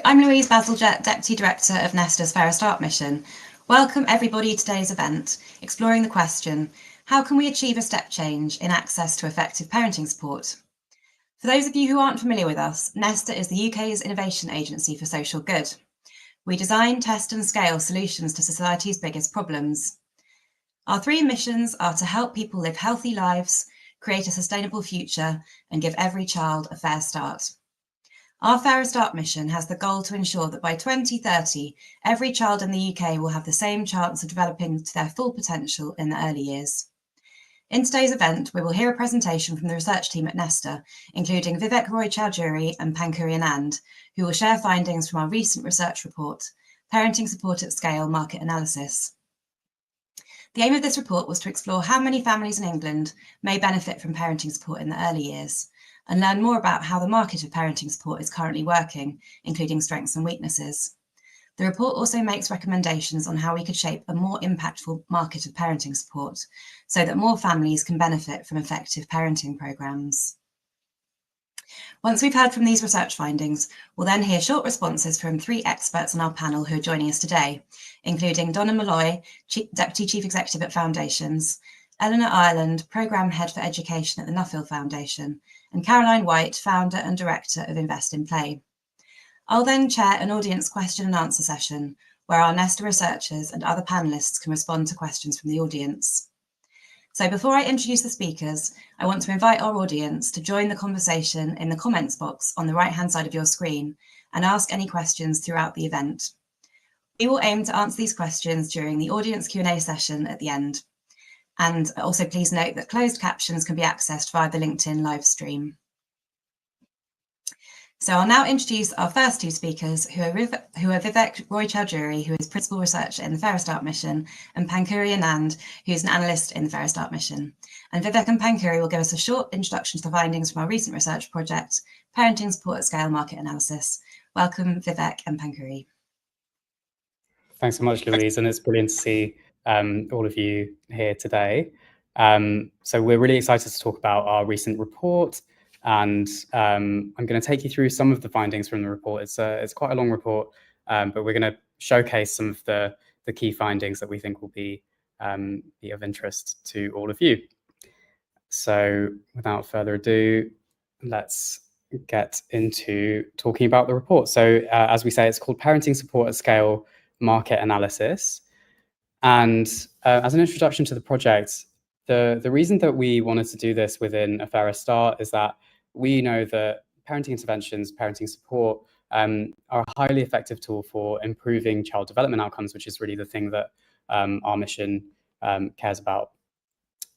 I'm Louise Bazalgette, Deputy Director of Nesta's Fairer Start mission. Welcome everybody to today's event, exploring the question, how can we achieve a step change in access to effective parenting support? For those of you who aren't familiar with us, Nesta is the UK's innovation agency for social good. We design, test and scale solutions to society's biggest problems. Our three missions are to help people live healthy lives, create a sustainable future, and give every child a fair start. Our Fairer Start mission has the goal to ensure that by 2030, every child in the UK will have the same chance of developing to their full potential in the early years. In today's event, we will hear a presentation from the research team at Nesta, including Vivek Roy Chowdhury and Pankuri Anand, who will share findings from our recent research report, Parenting Support at Scale Market Analysis. The aim of this report was to explore how many families in England may benefit from parenting support in the early years, and learn more about how the market of parenting support is currently working, including strengths and weaknesses. The report also makes recommendations on how we could shape a more impactful market of parenting support so that more families can benefit from effective parenting programmes. Once we've heard from these research findings, we'll then hear short responses from three experts on our panel who are joining us today, including Donna Malloy, Deputy Chief Executive at Foundations, Eleanor Ireland, Programme Head for Education at the Nuffield Foundation, and Caroline White, Founder and Director of Invest in Play. I'll then chair an audience question and answer session where our Nesta researchers and other panellists can respond to questions from the audience. So before I introduce the speakers, I want to invite our audience to join the conversation in the comments box on the right-hand side of your screen and ask any questions throughout the event. We will aim to answer these questions during the audience Q&A session at the end. And also please note that closed captions can be accessed via the LinkedIn live stream. So I'll now introduce our first two speakers, who are Vivek Roy Chowdhury, who is Principal Researcher in the Fairer Start mission, and Pankuri Anand, who is an Analyst in the Fairer Start mission. And Vivek and Pankuri will give us a short introduction to the findings from our recent research project, Parenting Support at Scale Market Analysis. Welcome, Vivek and Pankuri. Thanks so much, Louise, and it's brilliant to see all of you here today. So we're really excited to talk about our recent report, and I'm going to take you through some of the findings from the report. It's quite a long report, but we're going to showcase some of the key findings that we think will be of interest to all of you. So without further ado, let's get into talking about the report. So as we say, it's called Parenting Support at Scale Market Analysis. And as an introduction to the project, the reason that we wanted to do this within a Fairer Start is that we know that parenting interventions, parenting support are a highly effective tool for improving child development outcomes, which is really the thing that our mission cares about.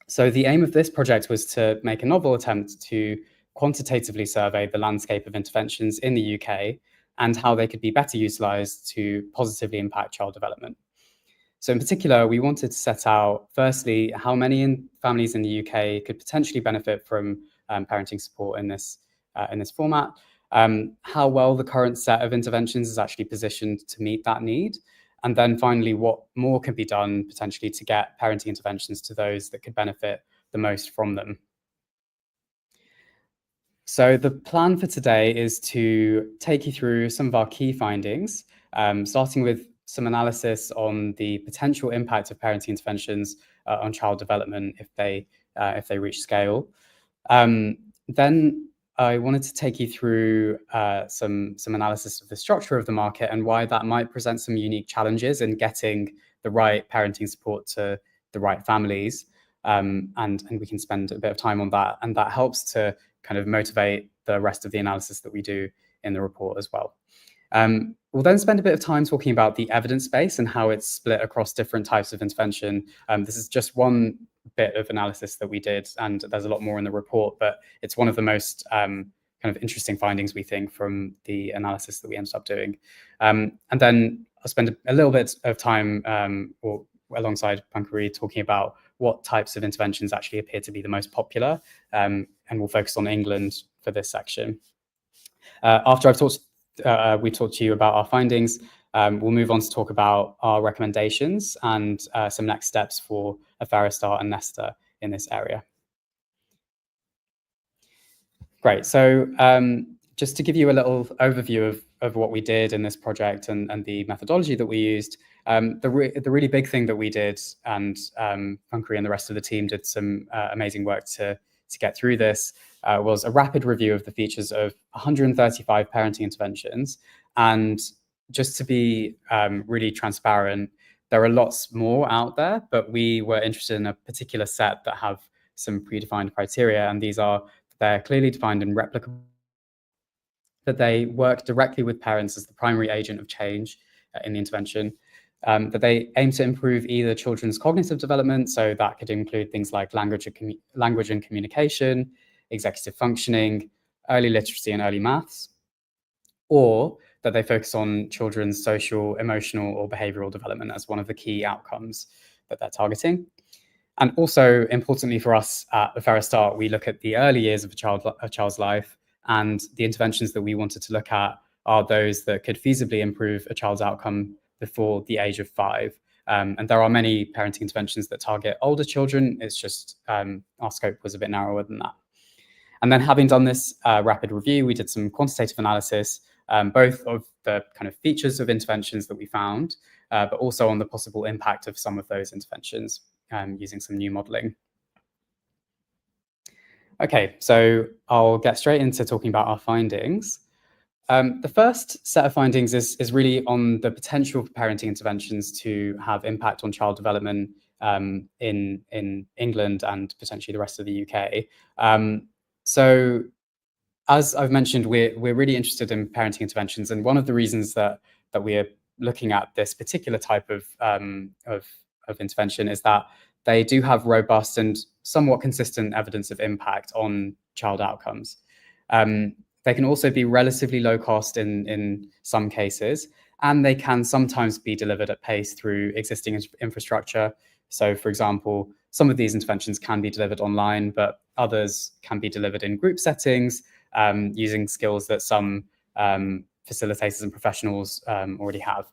So the aim of this project was to make a novel attempt to quantitatively survey the landscape of interventions in the UK and how they could be better utilised to positively impact child development. So in particular, we wanted to set out, firstly, how many families in the UK could potentially benefit from parenting support in this format, how well the current set of interventions is actually positioned to meet that need, and then finally, what more can be done potentially to get parenting interventions to those that could benefit the most from them. So the plan for today is to take you through some of our key findings, starting with some analysis on the potential impact of parenting interventions on child development if they reach scale. Then I wanted to take you through some analysis of the structure of the market and why that might present some unique challenges in getting the right parenting support to the right families. And we can spend a bit of time on that, and that helps to kind of motivate the rest of the analysis that we do in the report as well. We'll then spend a bit of time talking about the evidence base and how it's split across different types of intervention. This is just one bit of analysis that we did, and there's a lot more in the report, but it's one of the most kind of interesting findings, we think, from the analysis that we ended up doing. And then I'll spend a little bit of time alongside Pankuri talking about what types of interventions actually appear to be the most popular, and we'll focus on England for this section. After we talked to you about our findings, we'll move on to talk about our recommendations and some next steps for a Fairer Start and Nesta in this area. Great. So just to give you a little overview what we did in this project and the methodology that we used, the really big thing that we did, and Punkari and the rest of the team did some amazing work to get through this, was a rapid review of the features of 135 parenting interventions. And just to be really transparent, there are lots more out there, but we were interested in a particular set that have some predefined criteria, and these are: they're clearly defined and replicable, that they work directly with parents as the primary agent of change in the intervention, that they aim to improve either children's cognitive development, so that could include things like language and communication, executive functioning, early literacy and early maths, or that they focus on children's social, emotional, or behavioral development as one of the key outcomes that they're targeting. And also, importantly for us at the Fair Start, we look at the early years of a child's life, and the interventions that we wanted to look at are those that could feasibly improve a child's outcome before the age of 5. And there are many parenting interventions that target older children. It's just our scope was a bit narrower than that. And then, having done this rapid review, we did some quantitative analysis, both of the kind of features of interventions that we found, but also on the possible impact of some of those interventions using some new modeling. Okay, so I'll get straight into talking about our findings. The first set of findings is really on the potential for parenting interventions to have impact on child development in England and potentially the rest of the UK. So, as I've mentioned, we're really interested in parenting interventions, and one of the reasons that we are looking at this particular type of intervention is that they do have robust and somewhat consistent evidence of impact on child outcomes. They can also be relatively low cost in some cases, and they can sometimes be delivered at pace through existing infrastructure. So, for example, some of these interventions can be delivered online, but others can be delivered in group settings using skills that some facilitators and professionals already have.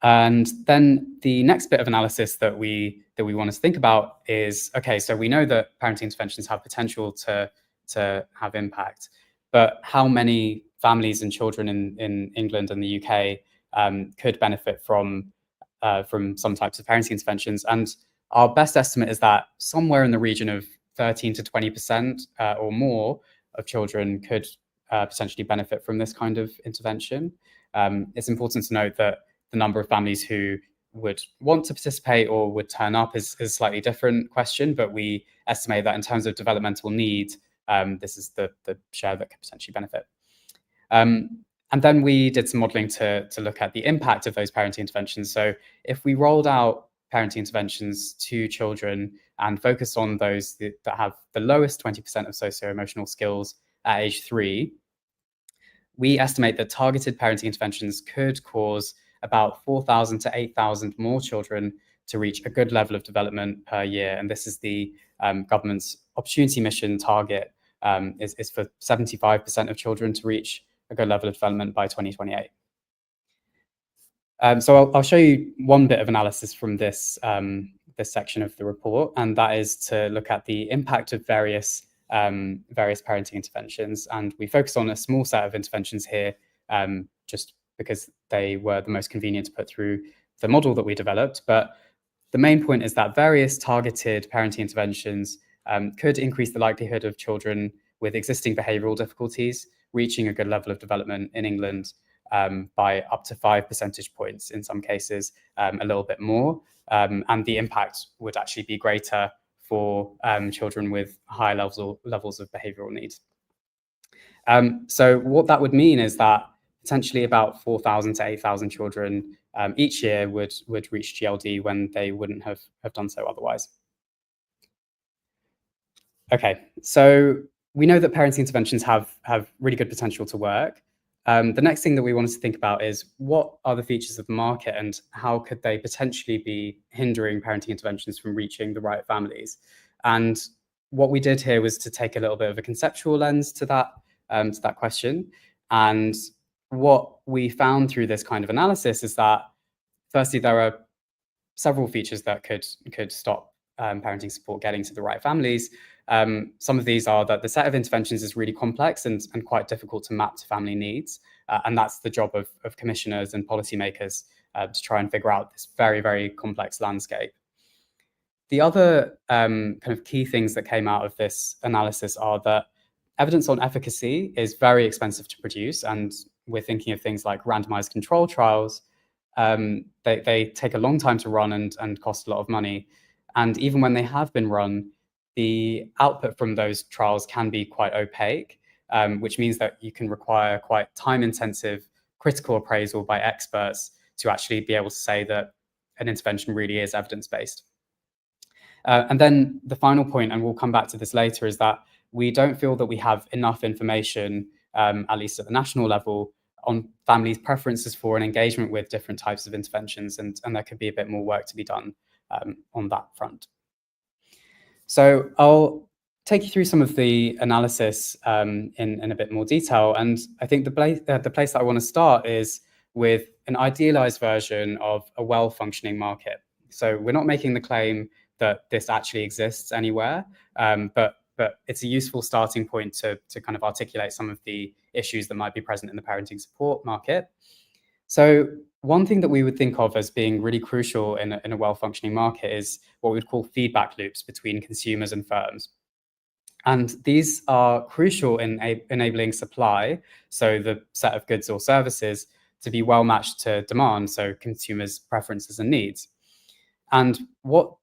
And then the next bit of analysis that we want to think about is, okay, so we know that parenting interventions have potential to have impact, but how many families and children in England and the UK could benefit from some types of parenting interventions? And our best estimate is that somewhere in the region of 13 to 20% or more of children could potentially benefit from this kind of intervention. It's important to note that the number of families who would want to participate or would turn up is a slightly different question, but we estimate that in terms of developmental need, this is the share that could potentially benefit. And then we did some modeling to look at the impact of those parenting interventions. So if we rolled out parenting interventions to children and focused on those that have the lowest 20% of socio-emotional skills at age 3, we estimate that targeted parenting interventions could cause about 4,000 to 8,000 more children to reach a good level of development per year. And this is the government's opportunity mission target, is for 75% of children to reach a good level of development by 2028. So I'll show you one bit of analysis from this section of the report, and that is to look at the impact of various parenting interventions. And we focus on a small set of interventions here, just because they were the most convenient to put through the model that we developed. But the main point is that various targeted parenting interventions could increase the likelihood of children with existing behavioural difficulties reaching a good level of development in England by up to 5 percentage points, in some cases a little bit more. And the impact would actually be greater for children with high levels of behavioural needs. So what that would mean is that potentially about 4,000 to 8,000 children each year would reach GLD when they wouldn't have done so otherwise. Okay, so we know that parenting interventions have really good potential to work. The next thing that we wanted to think about is, what are the features of the market and how could they potentially be hindering parenting interventions from reaching the right families? And what we did here was to take a little bit of a conceptual lens to that question. And what we found through this kind of analysis is that, firstly, there are several features that could stop parenting support getting to the right families. Some of these are that the set of interventions is really complex and quite difficult to map to family needs. And that's the job of commissioners and policymakers to try and figure out this very, very complex landscape. The other kind of key things that came out of this analysis are that evidence on efficacy is very expensive to produce, and we're thinking of things like randomized control trials. They take a long time to run and cost a lot of money. And even when they have been run, the output from those trials can be quite opaque, which means that you can require quite time-intensive critical appraisal by experts to actually be able to say that an intervention really is evidence-based. And then the final point, and we'll come back to this later, is that we don't feel that we have enough information, at least at the national level, on families' preferences for and engagement with different types of interventions, and there could be a bit more work to be done on that front. So I'll take you through some of the analysis in a bit more detail, and I think the place that I want to start is with an idealized version of a well-functioning market. So we're not making the claim that this actually exists anywhere, but it's a useful starting point to kind of articulate some of the issues that might be present in the parenting support market. So one thing that we would think of as being really crucial in a well-functioning market is what we would call feedback loops between consumers and firms. And these are crucial in enabling supply, so the set of goods or services, to be well matched to demand, so consumers' preferences and needs. And what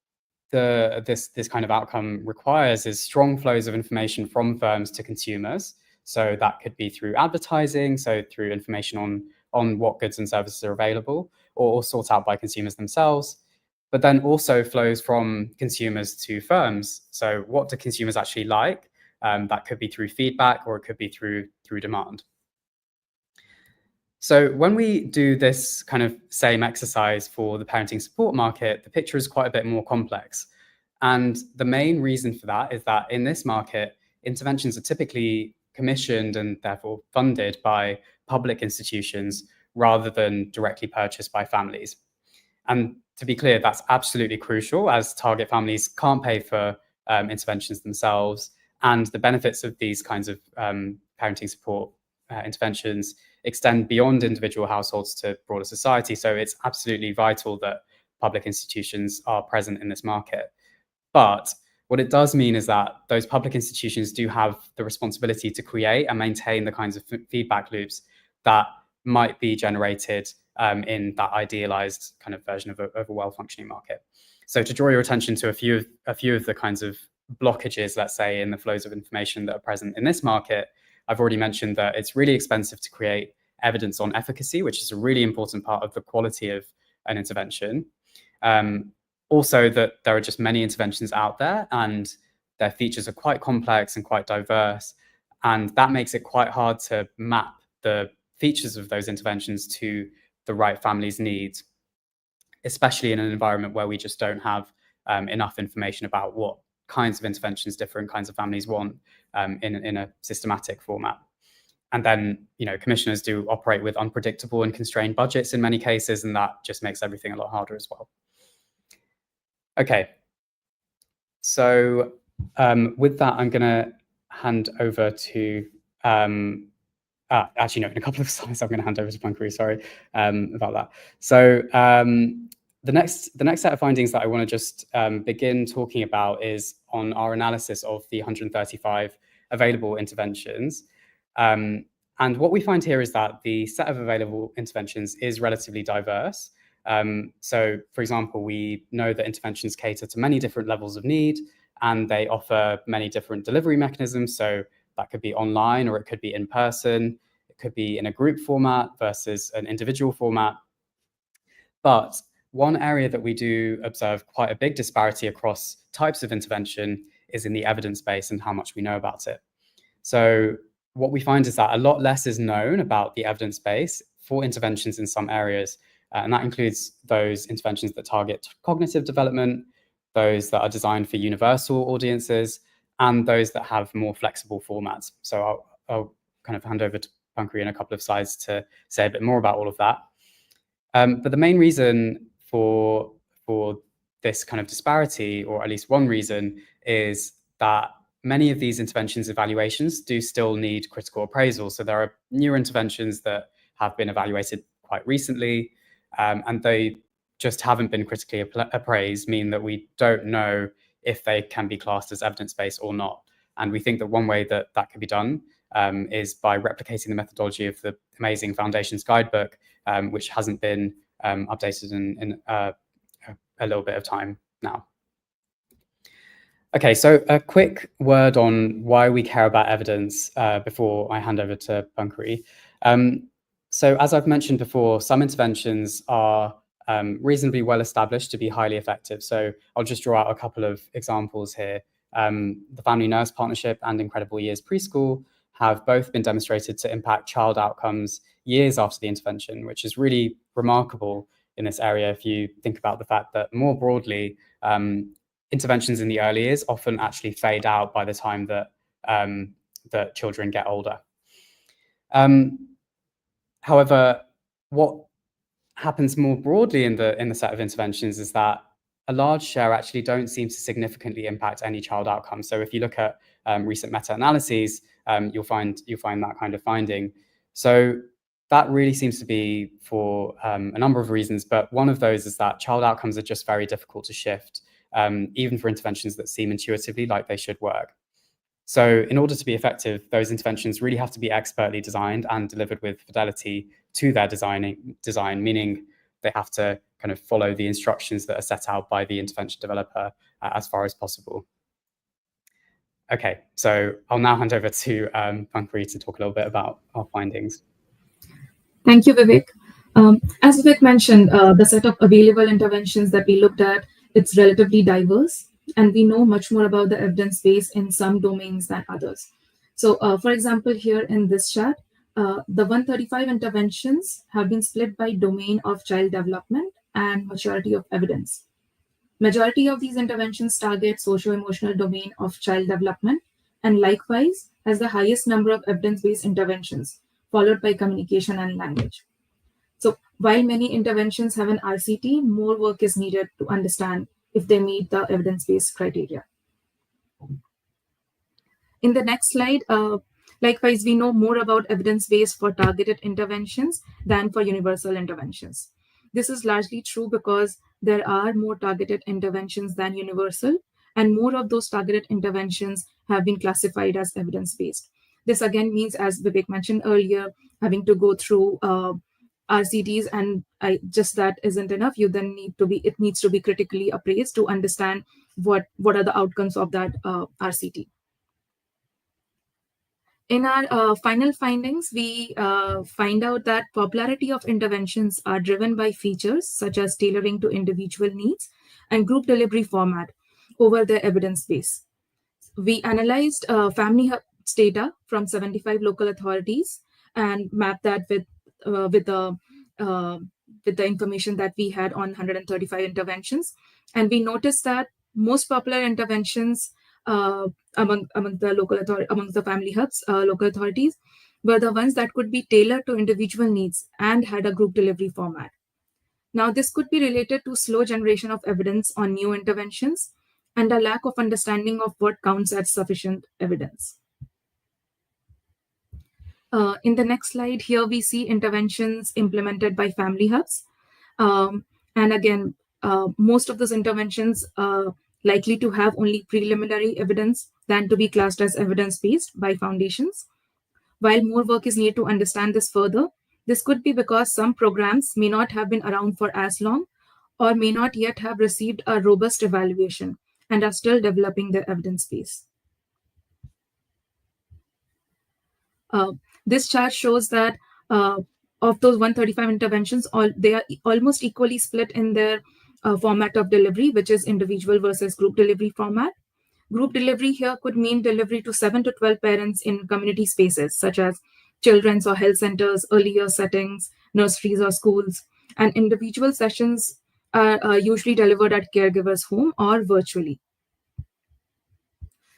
this kind of outcome requires is strong flows of information from firms to consumers. So that could be through advertising, so through information on what goods and services are available or sought out by consumers themselves, but then also flows from consumers to firms. So what do consumers actually like? That could be through feedback, or it could be through demand. So when we do this kind of same exercise for the parenting support market, the picture is quite a bit more complex. And the main reason for that is that in this market, interventions are typically commissioned and therefore funded by public institutions rather than directly purchased by families. And to be clear, that's absolutely crucial, as target families can't pay for interventions themselves. And the benefits of these kinds of parenting support interventions extend beyond individual households to broader society. So it's absolutely vital that public institutions are present in this market. But what it does mean is that those public institutions do have the responsibility to create and maintain the kinds of feedback loops that might be generated in that idealized kind of version of a well-functioning market. So to draw your attention to a few of the kinds of blockages, let's say, in the flows of information that are present in this market, I've already mentioned that it's really expensive to create evidence on efficacy, which is a really important part of the quality of an intervention. Also, that there are just many interventions out there, and their features are quite complex and quite diverse. And that makes it quite hard to map the features of those interventions to the right family's needs, especially in an environment where we just don't have enough information about what kinds of interventions different kinds of families want in a systematic format. And then, commissioners do operate with unpredictable and constrained budgets in many cases, and that just makes everything a lot harder as well. Okay, so with that, I'm going to hand over to, actually, no, in a couple of slides, I'm going to hand over to Pankari, sorry about that. So the next set of findings that I want to just begin talking about is on our analysis of the 135 available interventions. And what we find here is that the set of available interventions is relatively diverse. So, for example, we know that interventions cater to many different levels of need, and they offer many different delivery mechanisms. So that could be online, or it could be in person. It could be in a group format versus an individual format. But one area that we do observe quite a big disparity across types of intervention is in the evidence base and how much we know about it. So what we find is that a lot less is known about the evidence base for interventions in some areas. And that includes those interventions that target cognitive development, those that are designed for universal audiences, and those that have more flexible formats. So I'll kind of hand over to Pankari in a couple of slides to say a bit more about all of that. But the main reason for this kind of disparity, or at least one reason, is that many of these interventions evaluations do still need critical appraisal. So there are newer interventions that have been evaluated quite recently, and they just haven't been critically appraised, mean that we don't know if they can be classed as evidence-based or not. And we think that one way that that can be done is by replicating the methodology of the amazing Foundations Guidebook, which hasn't been updated in a little bit of time now. Okay, so a quick word on why we care about evidence before I hand over to Pankari. So as I've mentioned before, some interventions are reasonably well established to be highly effective. So I'll just draw out a couple of examples here. The Family Nurse Partnership and Incredible Years Preschool have both been demonstrated to impact child outcomes years after the intervention, which is really remarkable in this area if you think about the fact that more broadly, interventions in the early years often actually fade out by the time that that children get older. However, what happens more broadly in the set of interventions is that a large share actually don't seem to significantly impact any child outcome. So if you look at recent meta-analyses, you'll find that kind of finding. So that really seems to be for a number of reasons, but one of those is that child outcomes are just very difficult to shift, even for interventions that seem intuitively like they should work. So in order to be effective, those interventions really have to be expertly designed and delivered with fidelity to their design, meaning they have to kind of follow the instructions that are set out by the intervention developer as far as possible. Okay, so I'll now hand over to Pankari to talk a little bit about our findings. Thank you, Vivek. As Vivek mentioned, the set of available interventions that we looked at, it's relatively diverse, and we know much more about the evidence base in some domains than others. So, for example, here in this chart, the 135 interventions have been split by domain of child development and maturity of evidence. Majority of these interventions target socio-emotional domain of child development, and likewise has the highest number of evidence-based interventions, followed by communication and language. So while many interventions have an RCT, more work is needed to understand if they meet the evidence-based criteria. In the next slide, likewise, we know more about evidence-based for targeted interventions than for universal interventions. This is largely true because there are more targeted interventions than universal, and more of those targeted interventions have been classified as evidence-based. This again means, as Vivek mentioned earlier, having to go through RCTs, and just that isn't enough. You then it needs to be critically appraised to understand what are the outcomes of that RCT. In our final findings, we find out that popularity of interventions are driven by features such as tailoring to individual needs and group delivery format over their evidence base. We analyzed family hubs data from 75 local authorities and mapped that with the information that we had on 135 interventions, and we noticed that most popular interventions among the family hubs local authorities were the ones that could be tailored to individual needs and had a group delivery format. Now, this could be related to slow generation of evidence on new interventions and a lack of understanding of what counts as sufficient evidence. In the next slide, here we see interventions implemented by family hubs. And again, most of those interventions are likely to have only preliminary evidence than to be classed as evidence-based by foundations. While more work is needed to understand this further, this could be because some programs may not have been around for as long or may not yet have received a robust evaluation and are still developing their evidence base. This chart shows that of those 135 interventions, they are almost equally split in their format of delivery, which is individual versus group delivery format. Group delivery here could mean delivery to 7 to 12 parents in community spaces, such as children's or health centers, early year settings, nurseries or schools, and individual sessions are usually delivered at caregivers' home or virtually.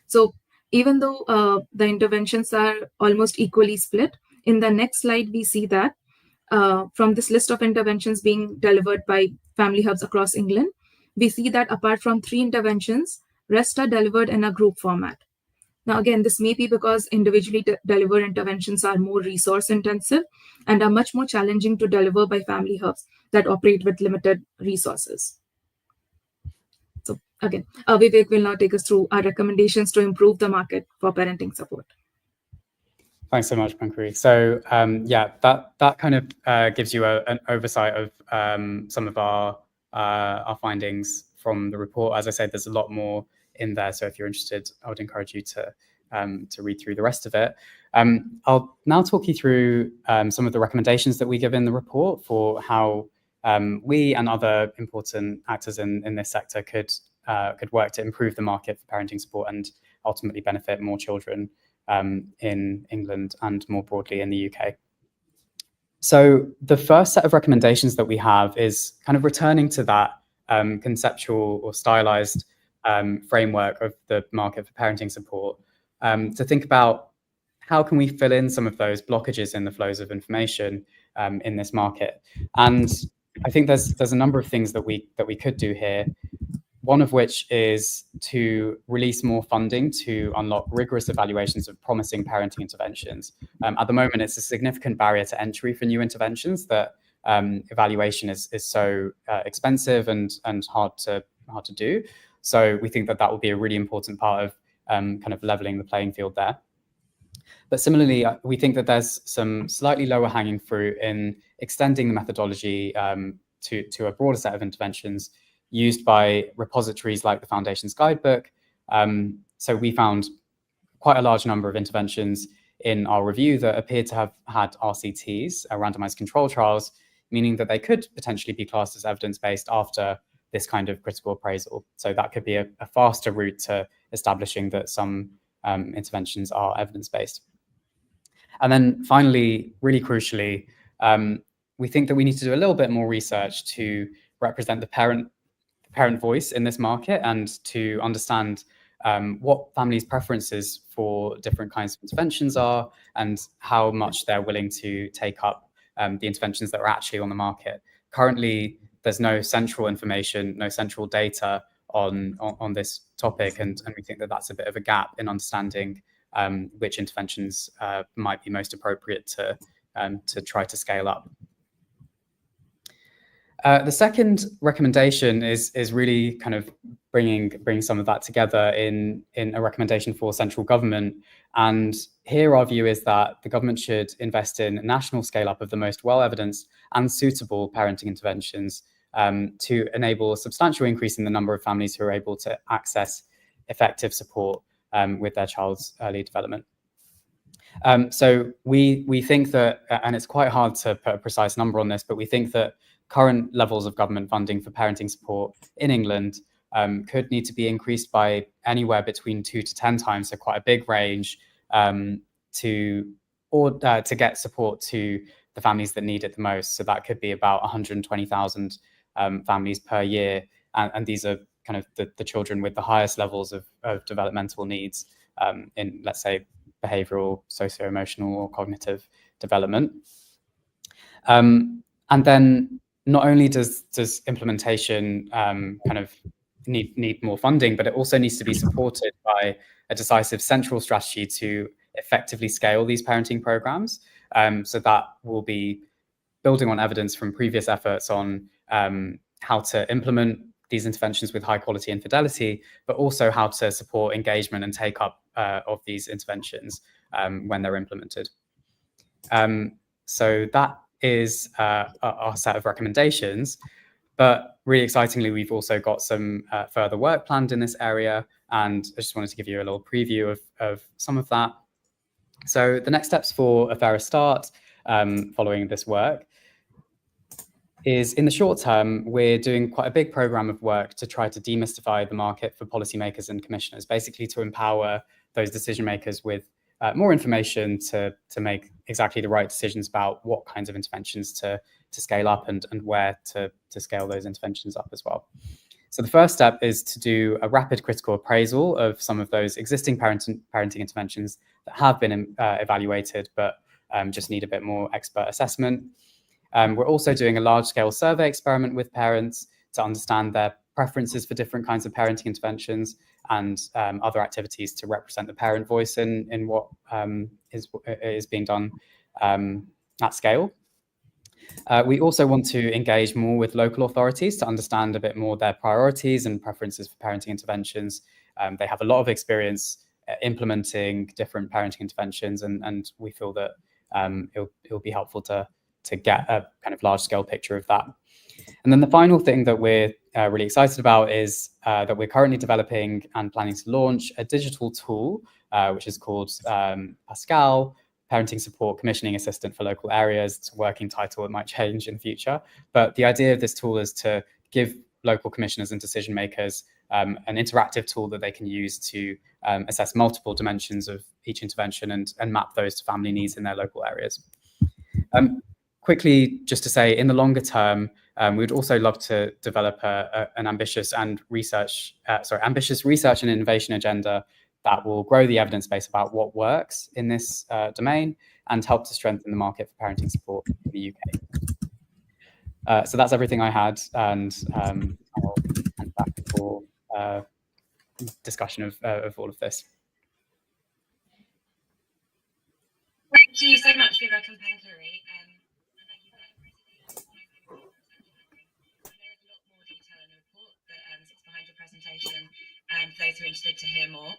So even though the interventions are almost equally split, in the next slide, we see that from this list of interventions being delivered by family hubs across England, we see that apart from 3 interventions, rest are delivered in a group format. Now, again, this may be because individually delivered interventions are more resource intensive and are much more challenging to deliver by family hubs that operate with limited resources. So again, Vivek will now take us through our recommendations to improve the market for parenting support. Thanks so much, Pankari. So yeah, that kind of gives you an oversight of some of our findings from the report. As I said, there's a lot more in there. So if you're interested, I would encourage you to read through the rest of it. I'll now talk you through some of the recommendations that we give in the report for how we and other important actors in this sector could work to improve the market for parenting support and ultimately benefit more children in England and more broadly in the UK. So the first set of recommendations that we have is kind of returning to that conceptual or stylized framework of the market for parenting support to think about how can we fill in some of those blockages in the flows of information in this market. And I think there's a number of things that we could do here. One of which is to release more funding to unlock rigorous evaluations of promising parenting interventions. At the moment, it's a significant barrier to entry for new interventions that evaluation is so expensive and hard to do. So we think that will be a really important part of kind of leveling the playing field there. But similarly, we think that there's some slightly lower hanging fruit in extending the methodology to a broader set of interventions used by repositories like the Foundation's guidebook. So we found quite a large number of interventions in our review that appeared to have had RCTs, randomized control trials, meaning that they could potentially be classed as evidence-based after this kind of critical appraisal. So that could be a faster route to establishing that some interventions are evidence-based. And then finally, really crucially, we think that we need to do a little bit more research to represent the parent voice in this market and to understand what families' preferences for different kinds of interventions are and how much they're willing to take up the interventions that are actually on the market. Currently, there's no central information, no central data on this topic, and we think that that's a bit of a gap in understanding which interventions might be most appropriate to try to scale up. The second recommendation is really kind of bringing some of that together in a recommendation for central government. And here our view is that the government should invest in a national scale up of the most well-evidenced and suitable parenting interventions to enable a substantial increase in the number of families who are able to access effective support with their child's early development. So we think that, and it's quite hard to put a precise number on this, but we think that current levels of government funding for parenting support in England could need to be increased by anywhere between 2 to 10 times, so quite a big range, to get support to the families that need it the most. So that could be about 120,000 families per year, and these are kind of the children with the highest levels of developmental needs in, let's say, behavioral, socio-emotional, or cognitive development. And then not only does implementation kind of need more funding, but it also needs to be supported by a decisive central strategy to effectively scale these parenting programs. So that will be building on evidence from previous efforts on how to implement these interventions with high quality and fidelity, but also how to support engagement and take up of these interventions when they're implemented. So that is our set of recommendations. But really excitingly, we've also got some further work planned in this area, and I just wanted to give you a little preview of some of that. So the next steps for a fairer start following this work is, in the short term, we're doing quite a big program of work to try to demystify the market for policymakers and commissioners, basically to empower those decision makers with more information to make exactly the right decisions about what kinds of interventions to scale up and where to scale those interventions up as well. So the first step is to do a rapid critical appraisal of some of those existing parenting interventions that have been evaluated, but just need a bit more expert assessment. We're also doing a large-scale survey experiment with parents to understand their preferences for different kinds of parenting interventions and other activities to represent the parent voice in what is being done at scale. We also want to engage more with local authorities to understand a bit more their priorities and preferences for parenting interventions. They have a lot of experience implementing different parenting interventions, and we feel that it'll be helpful to get a kind of large-scale picture of that. And then the final thing that we're really excited about is that we're currently developing and planning to launch a digital tool, which is called Pascal, Parenting Support Commissioning Assistant for Local Areas. It's a working title, it might change in the future. But the idea of this tool is to give local commissioners and decision makers an interactive tool that they can use to assess multiple dimensions of each intervention and map those to family needs in their local areas. Quickly, just to say, in the longer term, we would also love to develop an ambitious research and innovation agenda that will grow the evidence base about what works in this domain and help to strengthen the market for parenting support in the UK. So that's everything I had, and I'll hand back for discussion of all of this. Thank you so much, Vivek and Pankari. Thank you for that presentation. I know there's a lot more detail in the report that sits behind your presentation, for those who are interested to hear more.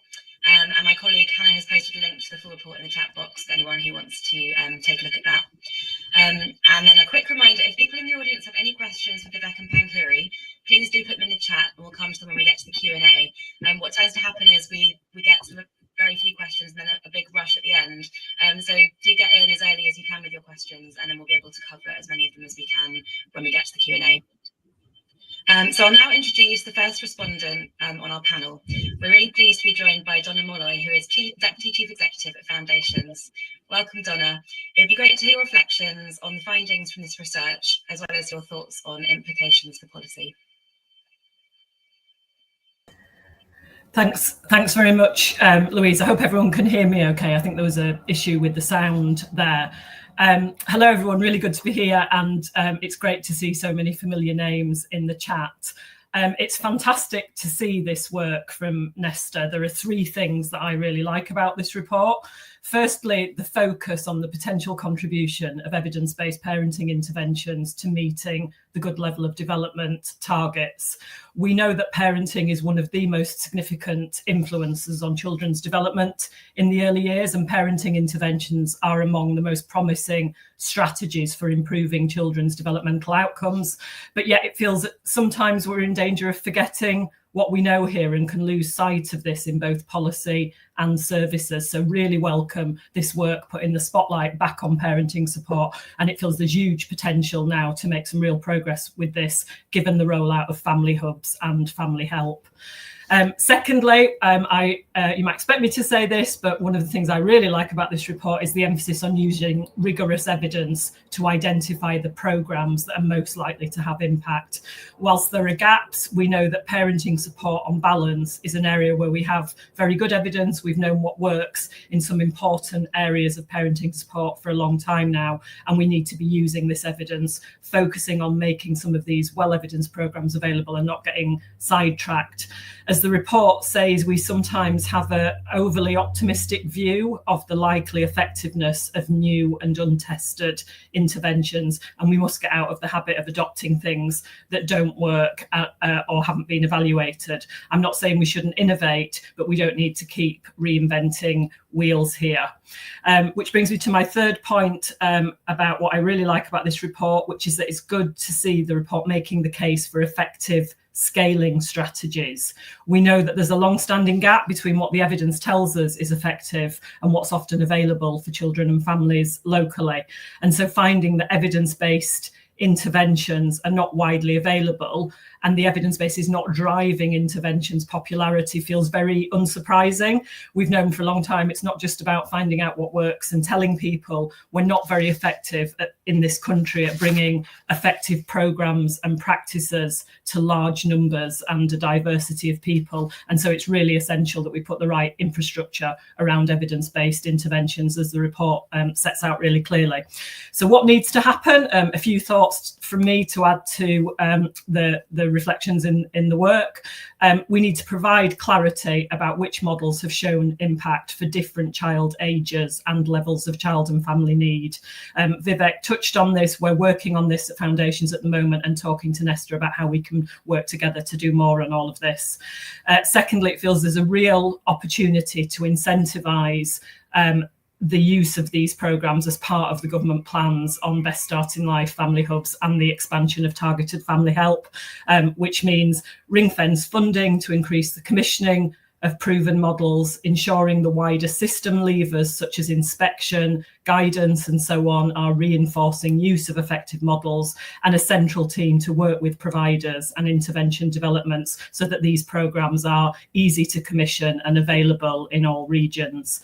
And my colleague Hannah has posted a link to the full report in the chat box for anyone who wants to take a look at that. And then a quick reminder, if people in the audience have any questions for Vivek and Pankari, please do put them in the chat and we'll come to them when we get to the Q&A. What tends to happen is we get sort of very few questions and then a big rush at the end. So do get in as early as you can with your questions, and then we'll be able to cover as many of them as we can when we get to the Q&A. So I'll now introduce the first respondent on our panel. We're really pleased to be joined by Donna Molloy, who is Deputy Chief Executive at Foundations. Welcome, Donna. It'd be great to hear your reflections on the findings from this research, as well as your thoughts on implications for policy. Thanks very much, Louise. I hope everyone can hear me okay. I think there was an issue with the sound there. Hello, everyone. Really good to be here, and it's great to see so many familiar names in the chat. It's fantastic to see this work from Nesta. There are three things that I really like about this report. Firstly, the focus on the potential contribution of evidence-based parenting interventions to meeting the good level of development targets. We know that parenting is one of the most significant influences on children's development in the early years, and parenting interventions are among the most promising strategies for improving children's developmental outcomes. But yet it feels that sometimes we're in danger of forgetting what we know here and can lose sight of this in both policy and services. So really welcome this work putting the spotlight back on parenting support, and it feels there's huge potential now to make some real progress with this, given the rollout of family hubs and family help. Secondly, you might expect me to say this, but one of the things I really like about this report is the emphasis on using rigorous evidence to identify the programmes that are most likely to have impact. Whilst there are gaps, we know that parenting support on balance is an area where we have very good evidence. We've known what works in some important areas of parenting support for a long time now, and we need to be using this evidence, focusing on making some of these well-evidenced programmes available and not getting sidetracked. As the report says, we sometimes have an overly optimistic view of the likely effectiveness of new and untested interventions, and we must get out of the habit of adopting things that don't work or haven't been evaluated. I'm not saying we shouldn't innovate, but we don't need to keep reinventing wheels here. Which brings me to my third point about what I really like about this report, which is that it's good to see the report making the case for effective scaling strategies. We know that there's a long-standing gap between what the evidence tells us is effective and what's often available for children and families locally. And so finding that evidence-based interventions are not widely available and the evidence base is not driving interventions popularity feels very unsurprising. We've known for a long time it's not just about finding out what works and telling people. We're not very effective in this country at bringing effective programs and practices to large numbers and a diversity of people, and so it's really essential that we put the right infrastructure around evidence-based interventions, as the report sets out really clearly. So what needs to happen? A few thoughts from me to add to the reflections in the work. We need to provide clarity about which models have shown impact for different child ages and levels of child and family need. Vivek touched on this. We're working on this at Foundations at the moment and talking to Nesta about how we can work together to do more on all of this. Secondly, it feels there's a real opportunity to incentivise the use of these programmes as part of the government plans on Best Start in Life, family hubs and the expansion of targeted family help, which means ring-fence funding to increase the commissioning of proven models, ensuring the wider system levers such as inspection, guidance and so on are reinforcing use of effective models, and a central team to work with providers and intervention developments so that these programmes are easy to commission and available in all regions.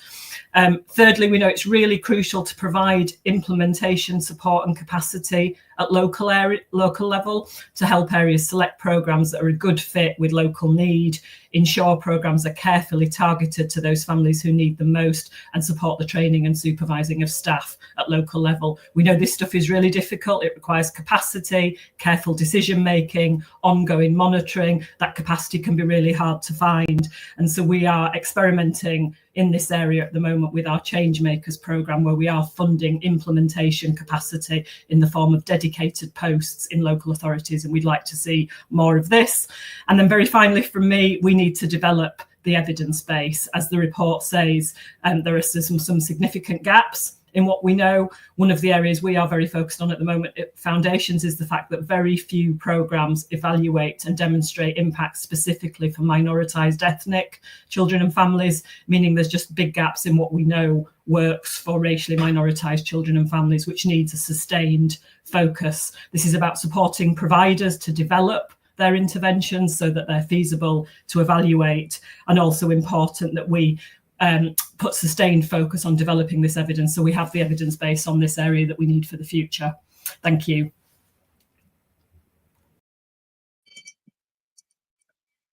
Thirdly, we know it's really crucial to provide implementation support and capacity at local level to help areas select programmes that are a good fit with local need, ensure programmes are carefully targeted to those families who need them most, and support the training and supervising of staff at local level. We know this stuff is really difficult. It requires capacity, careful decision making, ongoing monitoring. That capacity can be really hard to find. And so we are experimenting in this area at the moment with our Change Makers programme, where we are funding implementation capacity in the form of dedicated posts in local authorities, and we'd like to see more of this. And then very finally from me, we need to develop the evidence base. As the report says, there are some significant gaps in what we know. One of the areas we are very focused on at the moment at Foundations is the fact that very few programmes evaluate and demonstrate impact specifically for minoritised ethnic children and families, meaning there's just big gaps in what we know works for racially minoritised children and families, which needs a sustained focus. This is about supporting providers to develop their interventions so that they're feasible to evaluate, and also important that we put sustained focus on developing this evidence so we have the evidence base on this area that we need for the future. Thank you.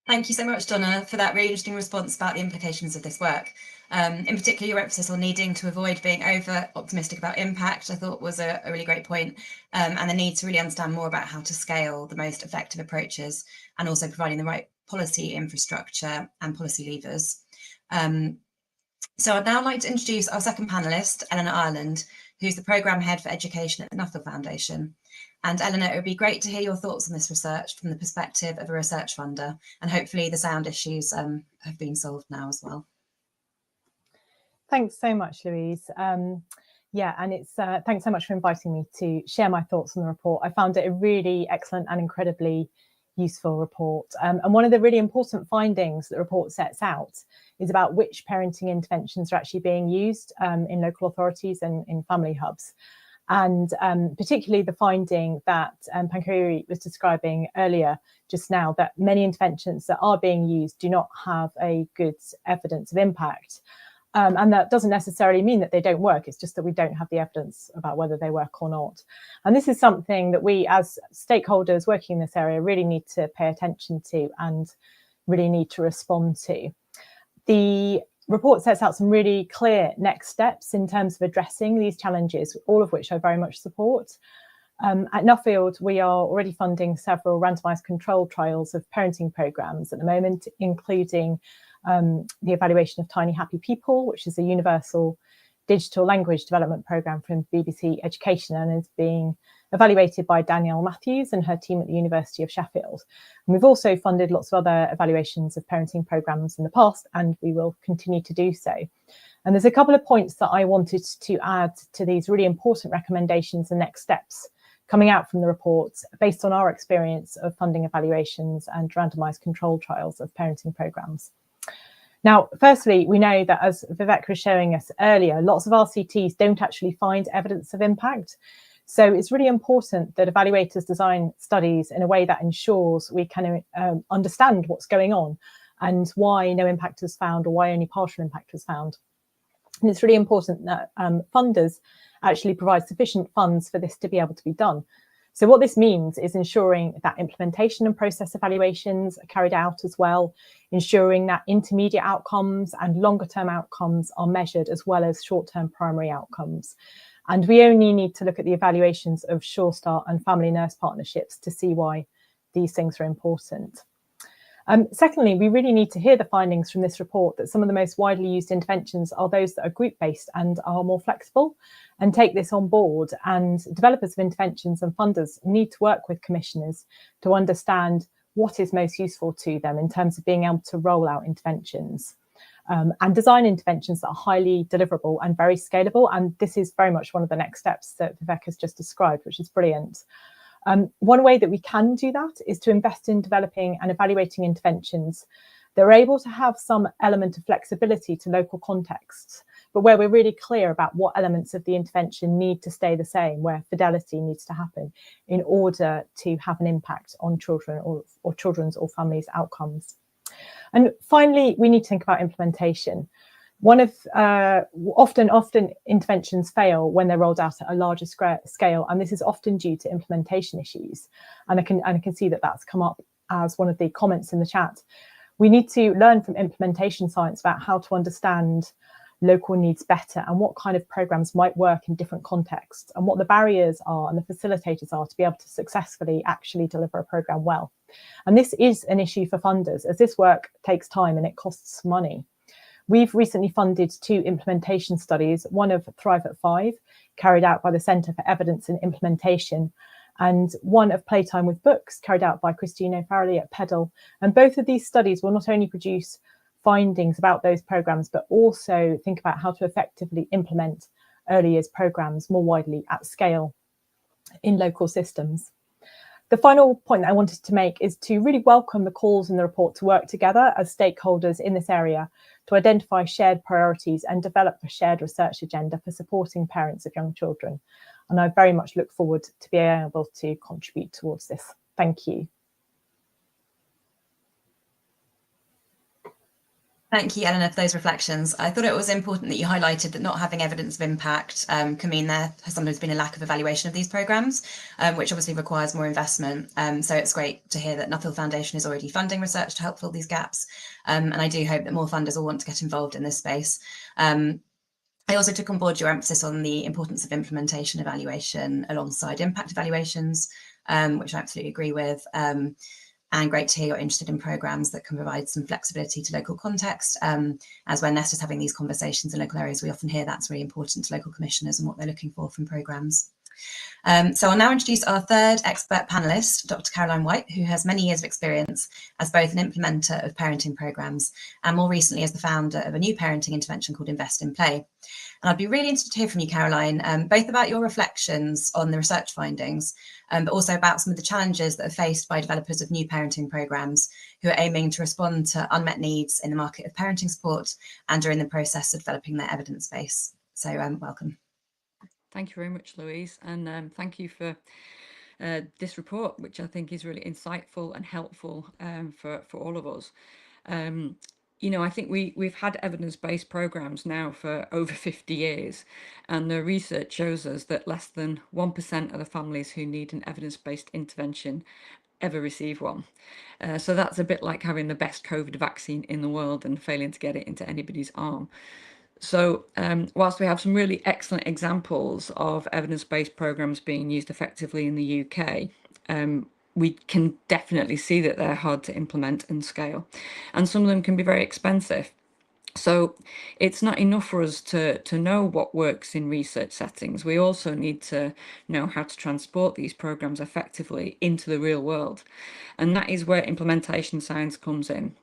Thank you so much, Donna, for that really interesting response about the implications of this work. In particular, your emphasis on needing to avoid being over optimistic about impact, I thought was a really great point, and the need to really understand more about how to scale the most effective approaches, and also providing the right policy infrastructure and policy levers. So I'd now like to introduce our second panellist, Eleanor Ireland, who's the Programme Head for Education at the Nuffield Foundation. And Eleanor, it would be great to hear your thoughts on this research from the perspective of a research funder, and hopefully the sound issues have been solved now as well. Thanks so much, Louise. Yeah, and it's thanks so much for inviting me to share my thoughts on the report. I found it a really excellent and incredibly useful report. And one of the really important findings the report sets out is about which parenting interventions are actually being used in local authorities and in family hubs. And particularly the finding that Pankuri was describing earlier just now, that many interventions that are being used do not have a good evidence of impact. And that doesn't necessarily mean that they don't work. It's just that we don't have the evidence about whether they work or not. And this is something that we as stakeholders working in this area really need to pay attention to and really need to respond to. The report sets out some really clear next steps in terms of addressing these challenges, all of which I very much support. At Nuffield, we are already funding several randomised controlled trials of parenting programmes at the moment, including the evaluation of Tiny Happy People, which is a universal digital language development programme from BBC Education and is being evaluated by Danielle Matthews and her team at the University of Sheffield. And we've also funded lots of other evaluations of parenting programmes in the past, and we will continue to do so. And there's a couple of points that I wanted to add to these really important recommendations and next steps coming out from the report based on our experience of funding evaluations and randomised controlled trials of parenting programmes. Now, firstly, we know that, as Vivek was showing us earlier, lots of RCTs don't actually find evidence of impact. So it's really important that evaluators design studies in a way that ensures we can understand what's going on and why no impact is found or why only partial impact is found. And it's really important that funders actually provide sufficient funds for this to be able to be done. So what this means is ensuring that implementation and process evaluations are carried out as well, ensuring that intermediate outcomes and longer term outcomes are measured as well as short-term primary outcomes. And we only need to look at the evaluations of Sure Start and family nurse partnerships to see why these things are important. Secondly, we really need to hear the findings from this report that some of the most widely used interventions are those that are group-based and are more flexible, and take this on board. And developers of interventions and funders need to work with commissioners to understand what is most useful to them in terms of being able to roll out interventions and design interventions that are highly deliverable and very scalable. And this is very much one of the next steps that Vivek has just described, which is brilliant. One way that we can do that is to invest in developing and evaluating interventions that are able to have some element of flexibility to local contexts, but where we're really clear about what elements of the intervention need to stay the same, where fidelity needs to happen in order to have an impact on children or children's or families' outcomes. And finally, we need to think about implementation. One of often interventions fail when they're rolled out at a larger scale, and this is often due to implementation issues. And I can see that that's come up as one of the comments in the chat. We need to learn from implementation science about how to understand local needs better and what kind of programs might work in different contexts and what the barriers are and the facilitators are to be able to successfully actually deliver a program well. And this is an issue for funders, as this work takes time and it costs money. We've recently funded 2 implementation studies, one of Thrive at 5, carried out by the Centre for Evidence and Implementation, and one of Playtime with Books, carried out by Christine O'Farrelly at Pedal. And both of these studies will not only produce findings about those programmes, but also think about how to effectively implement early years programmes more widely at scale in local systems. The final point that I wanted to make is to really welcome the calls in the report to work together as stakeholders in this area to identify shared priorities and develop a shared research agenda for supporting parents of young children. And I very much look forward to being able to contribute towards this. Thank you. Thank you, Eleanor, for those reflections. I thought it was important that you highlighted that not having evidence of impact can mean there has sometimes been a lack of evaluation of these programmes, which obviously requires more investment. So it's great to hear that Nuffield Foundation is already funding research to help fill these gaps. And I do hope that more funders will want to get involved in this space. I also took on board your emphasis on the importance of implementation evaluation alongside impact evaluations, which I absolutely agree with. And great to hear you're interested in programmes that can provide some flexibility to local context. As when Nesta's having these conversations in local areas, we often hear that's really important to local commissioners and what they're looking for from programmes. So I'll now introduce our third expert panellist, Dr. Caroline White, who has many years of experience as both an implementer of parenting programmes and more recently as the founder of a new parenting intervention called Invest in Play. And I'd be really interested to hear from you, Caroline, both about your reflections on the research findings, but also about some of the challenges that are faced by developers of new parenting programmes who are aiming to respond to unmet needs in the market of parenting support and are in the process of developing their evidence base. So welcome. Thank you very much, Louise, and thank you for this report, which I think is really insightful and helpful for all of us. You know, I think we've had evidence-based programs now for over 50 years, and the research shows us that less than 1% of the families who need an evidence-based intervention ever receive one. So that's a bit like having the best COVID vaccine in the world and failing to get it into anybody's arm. So whilst we have some really excellent examples of evidence-based programs being used effectively in the UK, we can definitely see that they're hard to implement and scale, and some of them can be very expensive. So it's not enough for us to know what works in research settings. We also need to know how to transport these programs effectively into the real world. And that is where implementation science comes in.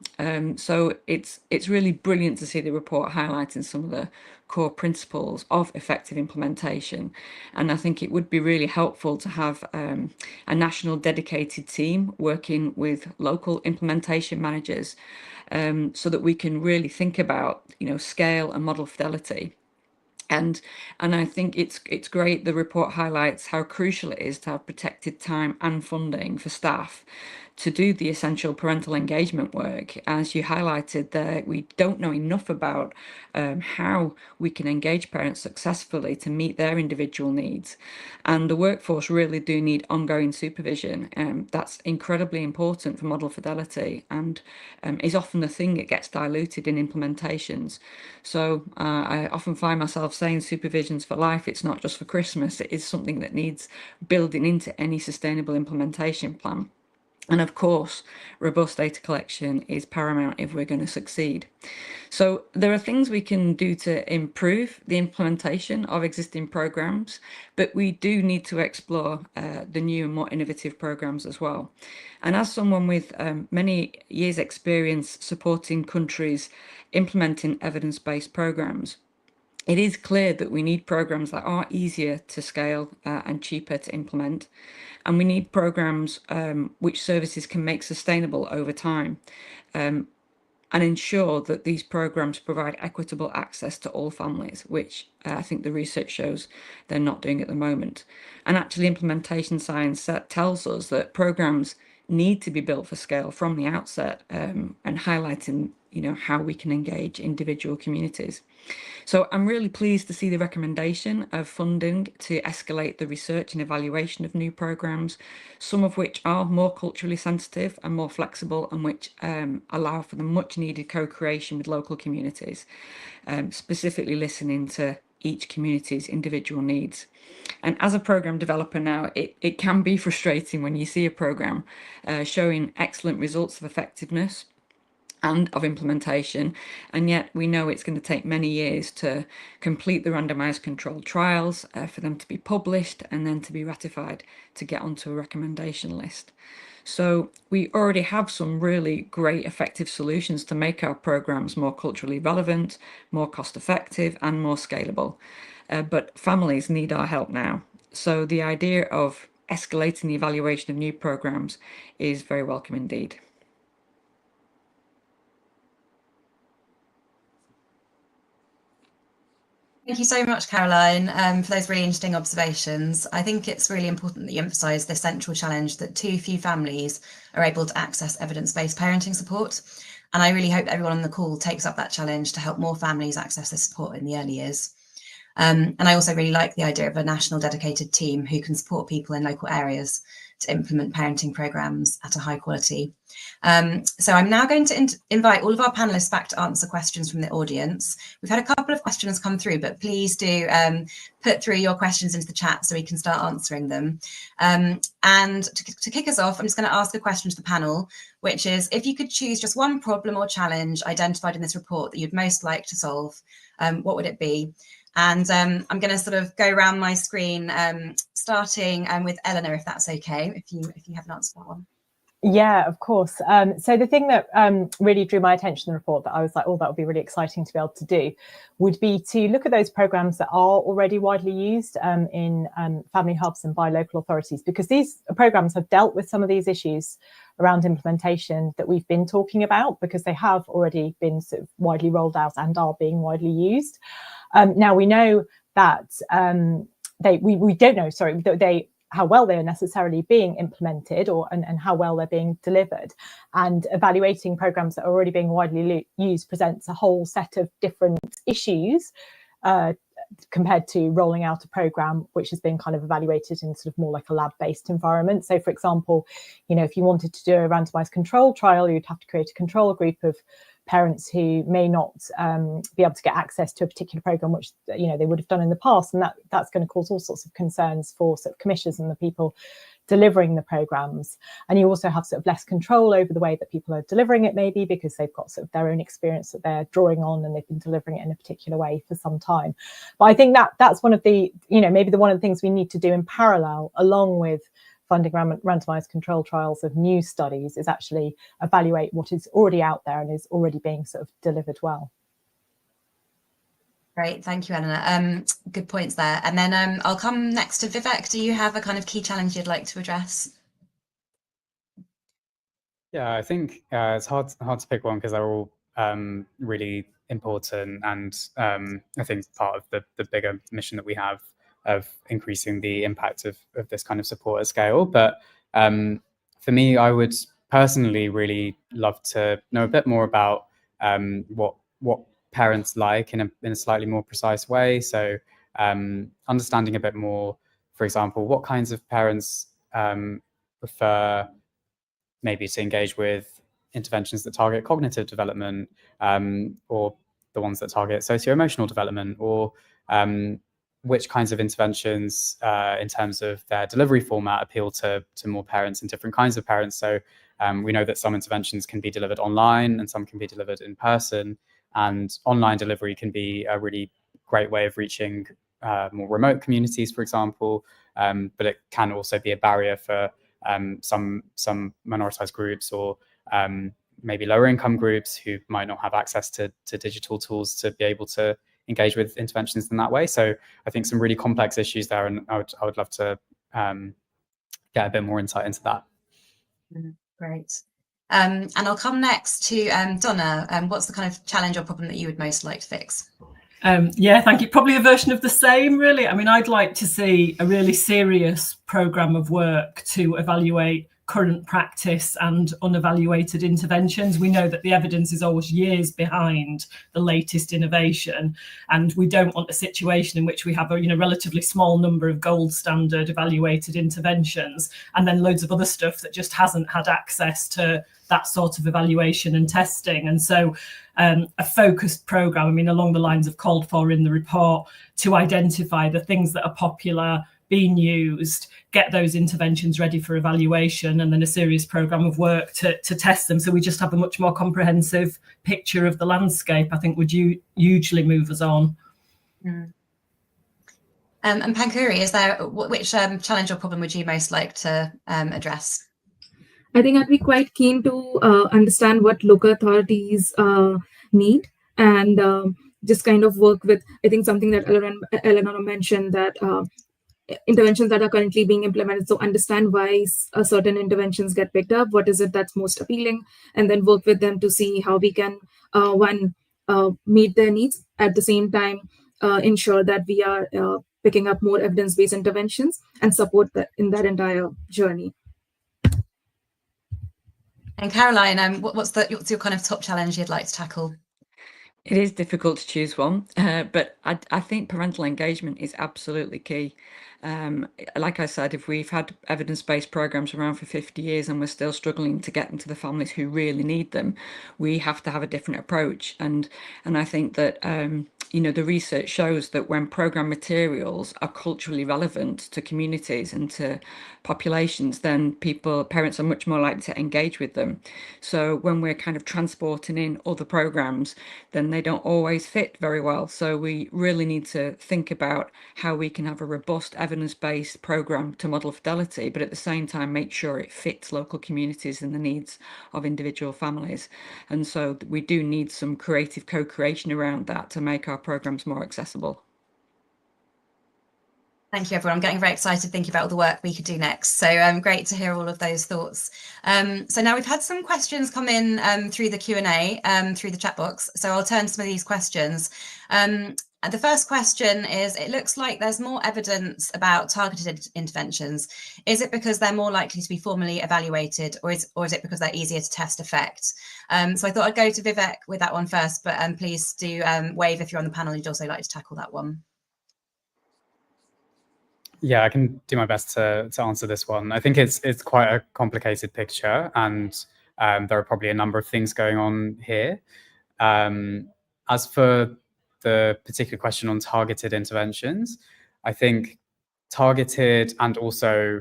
So it's really brilliant to see the report highlighting some of the core principles of effective implementation. And I think it would be really helpful to have a national dedicated team working with local implementation managers, so that we can really think about, you know, scale and model fidelity. And I think it's great the report highlights how crucial it is to have protected time and funding for staff to do the essential parental engagement work. As you highlighted there, we don't know enough about how we can engage parents successfully to meet their individual needs. And the workforce really do need ongoing supervision. That's incredibly important for model fidelity and is often the thing that gets diluted in implementations. So I often find myself saying supervision's for life. It's not just for Christmas. It is something that needs building into any sustainable implementation plan. And of course, robust data collection is paramount if we're going to succeed. So there are things we can do to improve the implementation of existing programs, but we do need to explore the new and more innovative programs as well. And as someone with many years experience supporting countries implementing evidence-based programs, it is clear that we need programs that are easier to scale and cheaper to implement. And we need programs which services can make sustainable over time, and ensure that these programs provide equitable access to all families, which I think the research shows they're not doing at the moment. And actually, implementation science tells us that programs need to be built for scale from the outset, and highlighting, how we can engage individual communities. So I'm really pleased to see the recommendation of funding to escalate the research and evaluation of new programs, some of which are more culturally sensitive and more flexible, and which allow for the much needed co-creation with local communities, specifically listening to each community's individual needs. And as a program developer now, it can be frustrating when you see a program showing excellent results of effectiveness and of implementation, and yet we know it's going to take many years to complete the randomized controlled trials, for them to be published and then to be ratified to get onto a recommendation list. So we already have some really great effective solutions to make our programs more culturally relevant, more cost effective and more scalable, but families need our help now. So the idea of escalating the evaluation of new programs is very welcome indeed. Thank you so much, Caroline, for those really interesting observations. I think it's really important that you emphasise the central challenge that too few families are able to access evidence-based parenting support. And I really hope everyone on the call takes up that challenge to help more families access this support in the early years. And I also really like the idea of a national dedicated team who can support people in local areas to implement parenting programmes at a high quality. So I'm now going to invite all of our panelists back to answer questions from the audience. We've had a couple of questions come through, but please do put through your questions into the chat so we can start answering them. And to kick us off, I'm just going to ask a question to the panel, which is, if you could choose just one problem or challenge identified in this report that you'd most like to solve, what would it be? And I'm going to sort of go around my screen, starting with Eleanor, if that's okay, if you haven't answered that one. Yeah, of course. So the thing that really drew my attention in the report that I was like, oh, that would be really exciting to be able to do, would be to look at those programs that are already widely used in family hubs and by local authorities, because these programs have dealt with some of these issues around implementation that we've been talking about, because they have already been sort of widely rolled out and are being widely used. Now we know that we don't know, sorry, that how well they are necessarily being implemented, and how well they're being delivered. And evaluating programs that are already being widely used presents a whole set of different issues compared to rolling out a program which has been kind of evaluated in sort of more like a lab-based environment. So for example, if you wanted to do a randomized control trial, you'd have to create a control group of parents who may not be able to get access to a particular program, which they would have done in the past, and that's going to cause all sorts of concerns for sort of commissioners and the people delivering the programs. And you also have sort of less control over the way that people are delivering it, maybe because they've got sort of their own experience that they're drawing on, and they've been delivering it in a particular way for some time. But I think that's one of the maybe one of the things we need to do in parallel, along with funding randomized control trials of new studies, is actually evaluate what is already out there and is already being sort of delivered well. Great, thank you, Eleanor. Good points there. And then I'll come next to Vivek. Do you have a kind of key challenge you'd like to address? Yeah, I think it's hard to pick one because they're all really important, and I think part of the bigger mission that we have of increasing the impact of this kind of support at scale. But for me, I would personally really love to know a bit more about what parents like in a slightly more precise way. So understanding a bit more, for example, what kinds of parents prefer maybe to engage with interventions that target cognitive development, or the ones that target socio-emotional development, or which kinds of interventions in terms of their delivery format appeal to more parents and different kinds of parents. So we know that some interventions can be delivered online and some can be delivered in person, and online delivery can be a really great way of reaching more remote communities, for example, but it can also be a barrier for some minoritized groups or maybe lower income groups who might not have access to digital tools to be able to engage with interventions in that way. So I think some really complex issues there, and I would love to get a bit more insight into that. Great. And I'll come next to Donna. What's the kind of challenge or problem that you would most like to fix? Yeah, thank you. Probably a version of the same, really. I mean, I'd like to see a really serious programme of work to evaluate current practice and unevaluated interventions. We know that the evidence is always years behind the latest innovation, and we don't want a situation in which we have a relatively small number of gold standard evaluated interventions and then loads of other stuff that just hasn't had access to that sort of evaluation and testing. And so a focused programme, I mean, along the lines of called for in the report, to identify the things that are popular, being used, get those interventions ready for evaluation, and then a serious programme of work to test them. So we just have a much more comprehensive picture of the landscape, I think would hugely move us on. And Pankuri, is there which challenge or problem would you most like to address? I think I'd be quite keen to understand what local authorities need, and just kind of work with, I think something that Eleanor mentioned, that interventions that are currently being implemented. So understand why certain interventions get picked up, what is it that's most appealing, and then work with them to see how we can, meet their needs, at the same time ensure that we are picking up more evidence-based interventions and support that in that entire journey. And Caroline, what's your kind of top challenge you'd like to tackle? It is difficult to choose one, but I think parental engagement is absolutely key. Like I said, if we've had evidence-based programs around for 50 years and we're still struggling to get them to the families who really need them, we have to have a different approach. And I think that the research shows that when program materials are culturally relevant to communities and to populations, then parents are much more likely to engage with them. So when we're kind of transporting in other programs, then they don't always fit very well. So we really need to think about how we can have a robust evidence-based program to model fidelity, but at the same time make sure it fits local communities and the needs of individual families. And so we do need some creative co-creation around that to make our programs more accessible. Thank you, everyone. I'm getting very excited thinking about all the work we could do next. So great to hear all of those thoughts. So now we've had some questions come in through the Q&A, through the chat box. So I'll turn to some of these questions. And the first question is, it looks like there's more evidence about targeted interventions. Is it because they're more likely to be formally evaluated, or is it because they're easier to test effect? So I thought I'd go to Vivek with that one first, but please do wave if you're on the panel, you'd also like to tackle that one. Yeah, I can do my best to answer this one. I think it's quite a complicated picture, and there are probably a number of things going on here. As for the particular question on targeted interventions, I think targeted and also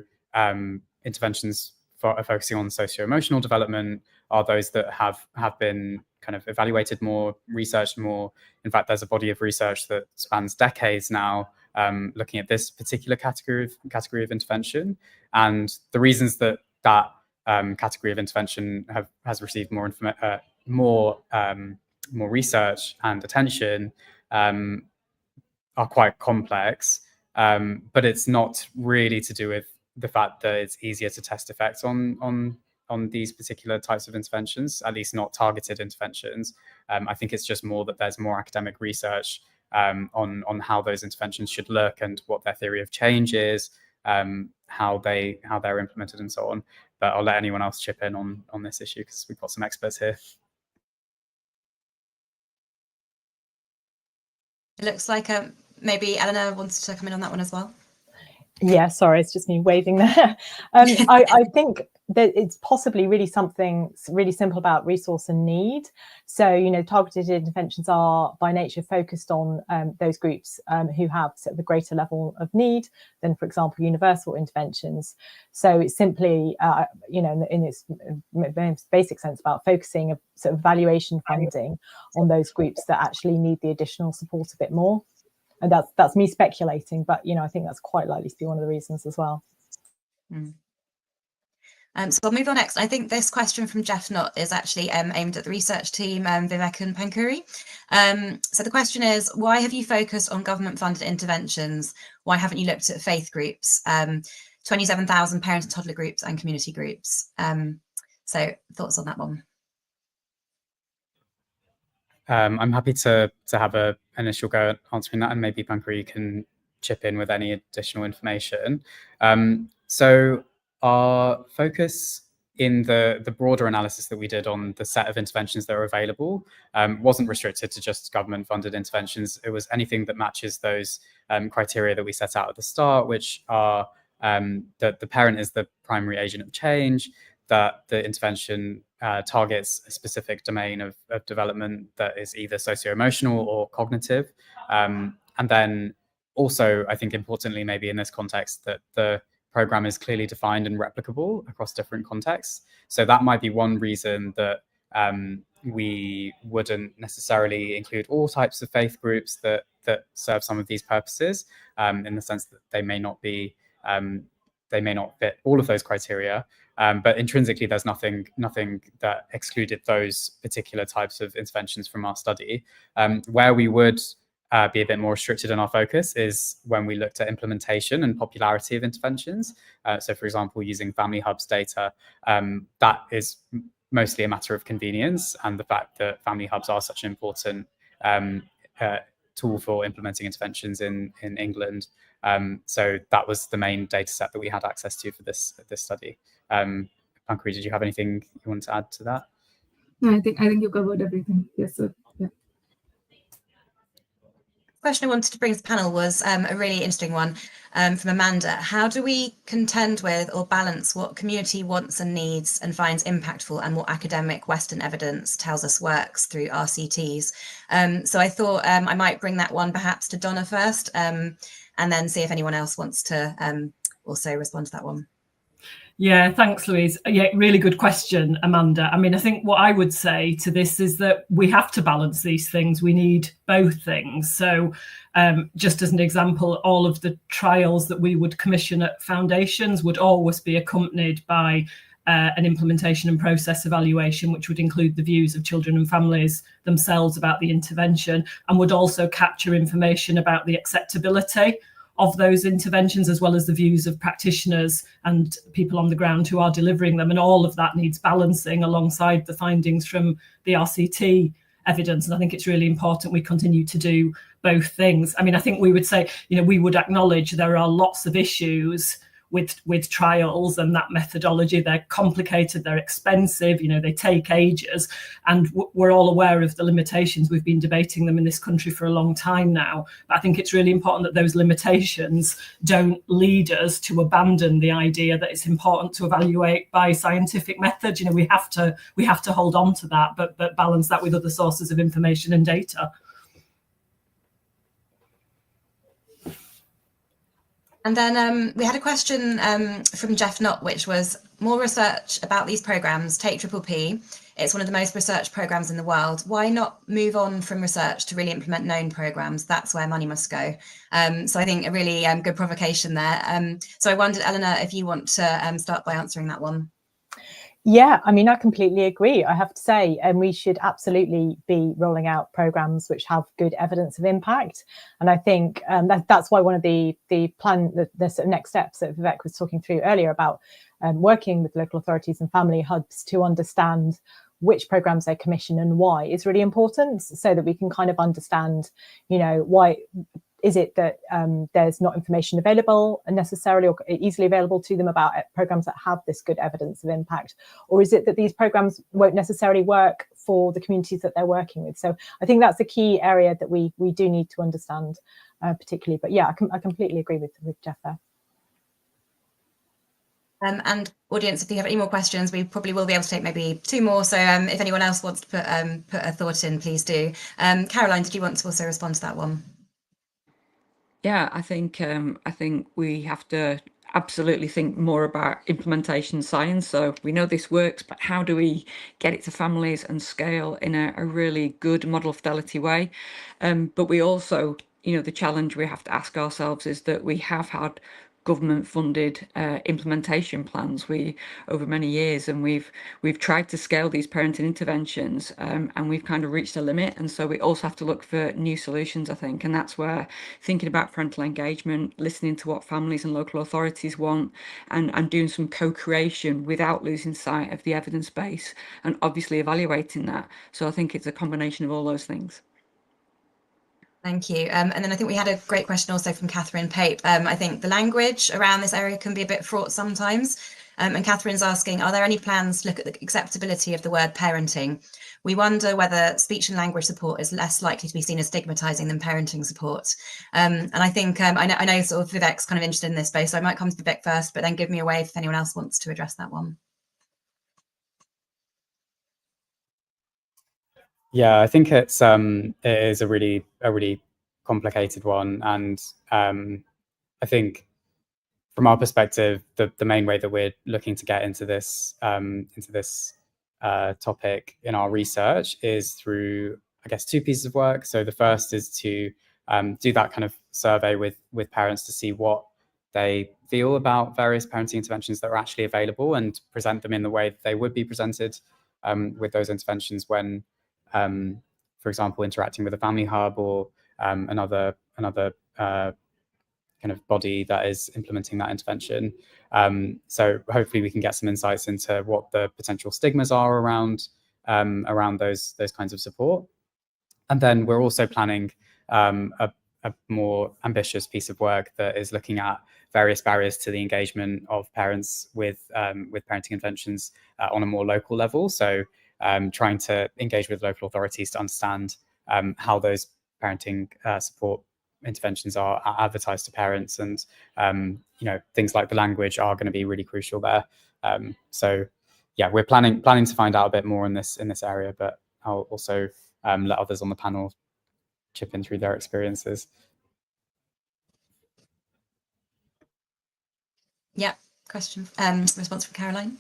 interventions focusing on socio-emotional development are those that have been kind of evaluated more, researched more. In fact, there's a body of research that spans decades now looking at this particular category of intervention, and the reasons that category of intervention has received more research and attention are quite complex, but it's not really to do with the fact that it's easier to test effects on these particular types of interventions, at least not targeted interventions. I think it's just more that there's more academic research on how those interventions should look and what their theory of change is, how they're implemented and so on. But I'll let anyone else chip in on this issue because we've got some experts here. It looks like maybe Eleanor wants to come in on that one as well. Yeah, sorry, it's just me waving there. I think that it's possibly really something really simple about resource and need. So, targeted interventions are by nature focused on those groups who have sort of a greater level of need than, for example, universal interventions. So it's simply, in its most basic sense, about focusing a sort of valuation funding on those groups that actually need the additional support a bit more. And that's me speculating, but I think that's quite likely to be one of the reasons as well. So I'll move on next. I think this question from Jeff Knott is actually aimed at the research team, Vivek and Pankuri. So the question is, why have you focused on government-funded interventions? Why haven't you looked at faith groups, 27,000 parent and toddler groups and community groups? So thoughts on that one? I'm happy to have an initial go at answering that, and maybe Pankuri can chip in with any additional information. So our focus in the broader analysis that we did on the set of interventions that are available wasn't restricted to just government-funded interventions. It was anything that matches those criteria that we set out at the start, which are that the parent is the primary agent of change, that the intervention targets a specific domain of development that is either socio-emotional or cognitive. And then also, I think importantly, maybe in this context, that the program is clearly defined and replicable across different contexts. So that might be one reason that we wouldn't necessarily include all types of faith groups that serve some of these purposes, in the sense that they may not fit all of those criteria. But intrinsically, there's nothing that excluded those particular types of interventions from our study. Where we would be a bit more restricted in our focus is when we looked at implementation and popularity of interventions. So, for example, using Family Hub's data, that is mostly a matter of convenience, and the fact that Family Hubs are such an important tool for implementing interventions in England. So that was the main data set that we had access to for this study. Pankuri, did you have anything you wanted to add to that? No, I think you covered everything. Yes, sir. Yeah. Question I wanted to bring to the panel was a really interesting one from Amanda. How do we contend with or balance what community wants and needs and finds impactful and what academic Western evidence tells us works through RCTs? So I thought I might bring that one perhaps to Donna first, and then see if anyone else wants to also respond to that one. Yeah, thanks, Louise. Yeah, really good question, Amanda. I mean, I think what I would say to this is that we have to balance these things. We need both things. So just as an example, all of the trials that we would commission at foundations would always be accompanied by an implementation and process evaluation, which would include the views of children and families themselves about the intervention, and would also capture information about the acceptability of those interventions, as well as the views of practitioners and people on the ground who are delivering them. And all of that needs balancing alongside the findings from the RCT evidence. And I think it's really important we continue to do both things. I mean, I think we would say, we would acknowledge there are lots of issues with trials and that methodology. They're complicated, they're expensive, they take ages, and we're all aware of the limitations. We've been debating them in this country for a long time now. But I think it's really important that those limitations don't lead us to abandon the idea that it's important to evaluate by scientific methods. We have to hold on to that, but balance that with other sources of information and data. And then we had a question from Jeff Knott, which was more research about these programs. Take Triple P. It's one of the most researched programs in the world. Why not move on from research to really implement known programs? That's where money must go. So I think a really good provocation there. So I wondered, Eleanor, if you want to start by answering that one. Yeah, I mean, I completely agree, I have to say, and we should absolutely be rolling out programs which have good evidence of impact. And I think that's why one of the sort of next steps that Vivek was talking through earlier about working with local authorities and family hubs to understand which programs they commission and why is really important, so that we can kind of understand, why is it that there's not information available necessarily or easily available to them about programs that have this good evidence of impact? Or is it that these programs won't necessarily work for the communities that they're working with? So I think that's a key area that we do need to understand particularly. But yeah, I completely agree with Jeff there. And audience, if you have any more questions, we probably will be able to take maybe 2 more. So if anyone else wants to put a thought in, please do. Caroline, did you want to also respond to that one? Yeah, I think we have to absolutely think more about implementation science. So we know this works, but how do we get it to families and scale in a really good model fidelity way? But we also, the challenge we have to ask ourselves is that we have had government funded implementation plans over many years, and we've tried to scale these parenting interventions, and we've kind of reached a limit. And so we also have to look for new solutions, I think, and that's where thinking about parental engagement, listening to what families and local authorities want, and doing some co-creation without losing sight of the evidence base, and obviously evaluating that. So I think it's a combination of all those things. Thank you. And then I think we had a great question also from Catherine Pape. I think the language around this area can be a bit fraught sometimes. And Catherine's asking, are there any plans to look at the acceptability of the word parenting? We wonder whether speech and language support is less likely to be seen as stigmatizing than parenting support. And I think, I know sort of Vivek's kind of interested in this space, so I might come to Vivek first, but then give me a wave if anyone else wants to address that one. Yeah, I think it is a really complicated one, and I think from our perspective, the main way that we're looking to get into this topic in our research is through, I guess, 2 pieces of work. So the first is to do that kind of survey with parents to see what they feel about various parenting interventions that are actually available, and present them in the way that they would be presented with those interventions when, for example, interacting with a family hub or another kind of body that is implementing that intervention. So hopefully we can get some insights into what the potential stigmas are around those kinds of support. And then we're also planning a more ambitious piece of work that is looking at various barriers to the engagement of parents with parenting interventions on a more local level. So trying to engage with local authorities to understand how those parenting support interventions are advertised to parents, and things like the language are going to be really crucial there. So yeah, we're planning to find out a bit more in this area, but I'll also let others on the panel chip in through their experiences. Yeah, question, response from Caroline.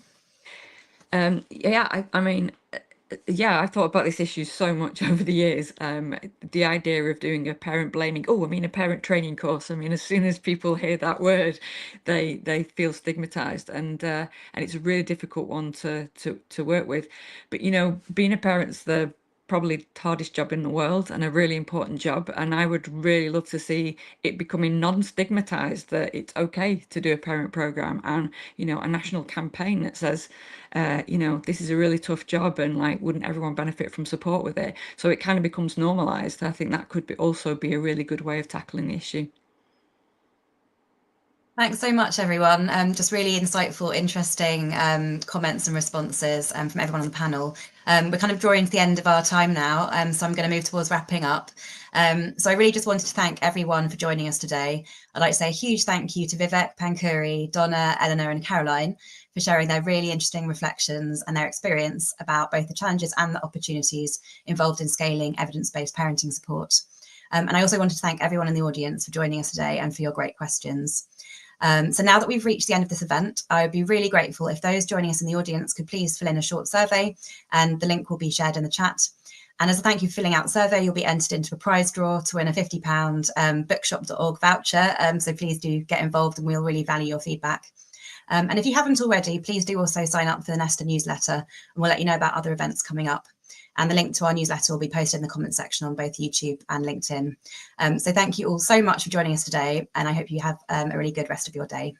Yeah, I mean, yeah, I've thought about this issue so much over the years. The idea of doing a parent blaming, a parent training course. I mean, as soon as people hear that word, they feel stigmatized, and it's a really difficult one to work with. But being a parent's the probably the hardest job in the world, and a really important job, and I would really love to see it becoming non-stigmatized, that it's okay to do a parent program, and a national campaign that says this is a really tough job, and like, wouldn't everyone benefit from support with it? So it kind of becomes normalized. I think that could also be a really good way of tackling the issue. Thanks so much, everyone. Just really insightful, interesting comments and responses from everyone on the panel. We're kind of drawing to the end of our time now, so I'm going to move towards wrapping up. So I really just wanted to thank everyone for joining us today. I'd like to say a huge thank you to Vivek, Pankuri, Donna, Eleanor and Caroline for sharing their really interesting reflections and their experience about both the challenges and the opportunities involved in scaling evidence-based parenting support. And I also wanted to thank everyone in the audience for joining us today and for your great questions. So now that we've reached the end of this event, I would be really grateful if those joining us in the audience could please fill in a short survey, and the link will be shared in the chat. And as a thank you for filling out the survey, you'll be entered into a prize draw to win a £50 bookshop.org voucher. So please do get involved, and we'll really value your feedback. And if you haven't already, please do also sign up for the Nesta newsletter, and we'll let you know about other events coming up. And the link to our newsletter will be posted in the comments section on both YouTube and LinkedIn. So thank you all so much for joining us today, and I hope you have a really good rest of your day.